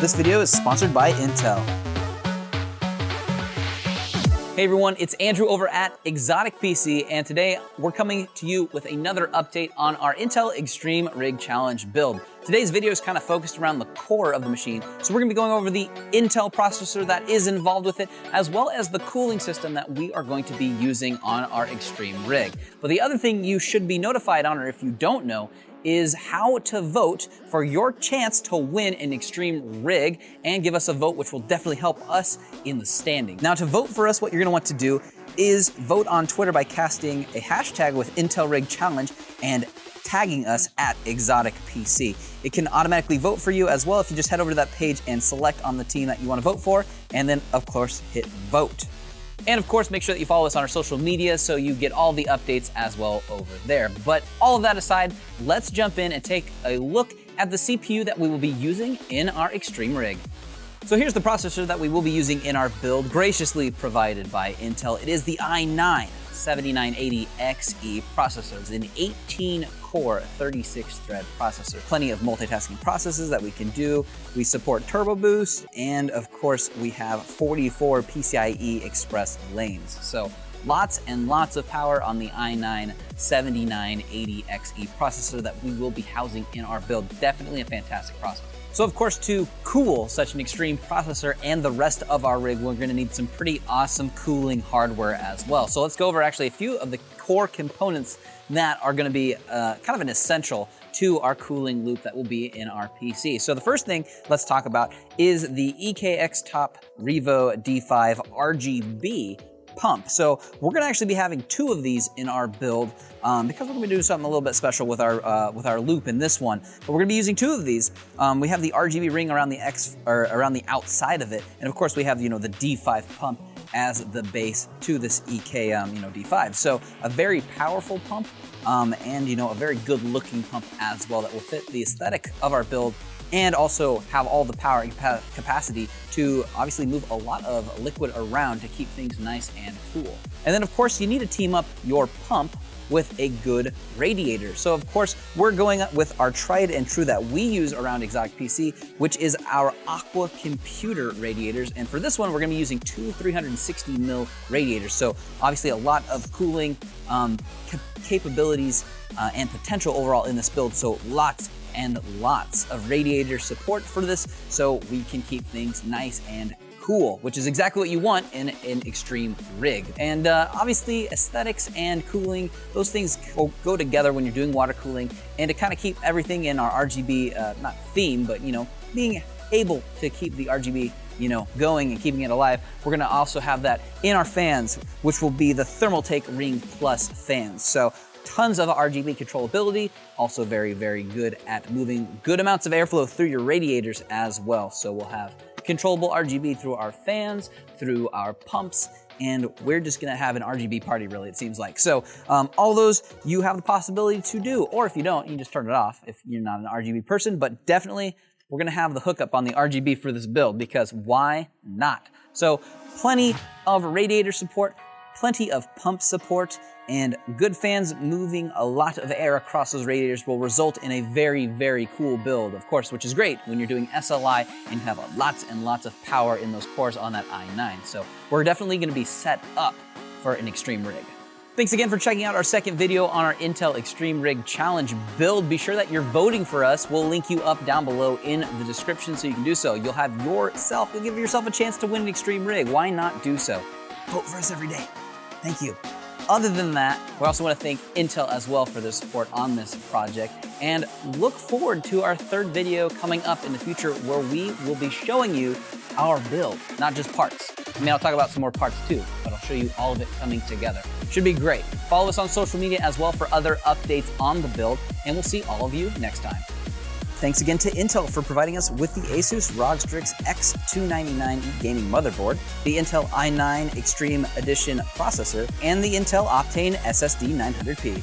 This video is sponsored by Intel. Hey everyone, it's Andrew over at Exotic PC, and today we're coming to you with another update on our Intel Extreme Rig Challenge build. Today's video is kind of focused around the core of the machine, so we're going to be going over the Intel processor that is involved with it, as well as the cooling system that we are going to be using on our Extreme Rig. But the other thing you should be notified on, or if you don't know, is how to vote for your chance to win an Extreme Rig and give us a vote, which will definitely help us in the standing. Now, to vote for us, what you're gonna want to do is vote on Twitter by casting a hashtag with Intel Rig Challenge and tagging us at Exotic PC. It can automatically vote for you as well if you just head over to that page and select on the team that you wanna vote for, and then of course, hit vote. And of course, make sure that you follow us on our social media so you get all the updates as well over there. But all of that aside, let's jump in and take a look at the CPU that we will be using in our Extreme Rig. So here's the processor that we will be using in our build, graciously provided by Intel. It is the i9 7980XE processor. It's an 18-core, 36-thread processor. Plenty of multitasking processes that we can do. We support turbo boost, and of course, we have 44 PCIe Express lanes. So lots and lots of power on the i9 7980XE processor that we will be housing in our build. Definitely a fantastic processor. So of course, to cool such an extreme processor and the rest of our rig, we're gonna need some pretty awesome cooling hardware as well. So let's go over actually a few of the core components that are gonna be kind of an essential to our cooling loop that will be in our PC. So the first thing let's talk about is the EKX Top Revo D5 RGB pump. So we're gonna actually be having two of these in our build because we're gonna be doing something a little bit special with our loop in this one. But we're gonna be using two of these. We have the RGB ring around the around the outside of it, and of course we have the D5 pump as the base to this EK D5. So a very powerful pump and a very good looking pump as well that will fit the aesthetic of our build, and also have all the power and capacity to obviously move a lot of liquid around to keep things nice and cool. And then of course you need to team up your pump with a good radiator. So of course we're going with our tried and true that we use around Exotic PC, which is our Aqua Computer radiators. And for this one, we're gonna be using two 360 mil radiators. So obviously a lot of cooling capabilities and potential overall in this build. So lots and lots of radiator support for this so we can keep things nice and cool, which is exactly what you want in an Extreme Rig. And obviously aesthetics and cooling, those things go together when you're doing water cooling. And to kind of keep everything in our RGB, not theme, but being able to keep the RGB going and keeping it alive, we're gonna also have that in our fans, which will be the Thermaltake Ring Plus fans. So tons of RGB controllability, also very, very good at moving good amounts of airflow through your radiators as well. So we'll have controllable RGB through our fans, through our pumps, and we're just gonna have an RGB party, really, it seems like. So all those you have the possibility to do, or if you don't, you can just turn it off if you're not an RGB person, but definitely we're gonna have the hookup on the RGB for this build, because why not? So plenty of radiator support, plenty of pump support, and good fans moving a lot of air across those radiators will result in a very, very cool build, of course, which is great when you're doing SLI and you have lots and lots of power in those cores on that i9. So we're definitely gonna be set up for an Extreme Rig. Thanks again for checking out our second video on our Intel Extreme Rig Challenge build. Be sure that you're voting for us. We'll link you up down below in the description so you can do so. You'll give yourself a chance to win an Extreme Rig. Why not do so? Vote for us every day. Thank you. Other than that, we also want to thank Intel as well for their support on this project, and look forward to our third video coming up in the future where we will be showing you our build, not just parts. I mean, I'll talk about some more parts too, but I'll show you all of it coming together. Should be great. Follow us on social media as well for other updates on the build, and we'll see all of you next time. Thanks again to Intel for providing us with the Asus ROG Strix X299 gaming motherboard, the Intel i9 Extreme Edition processor, and the Intel Optane SSD 900P.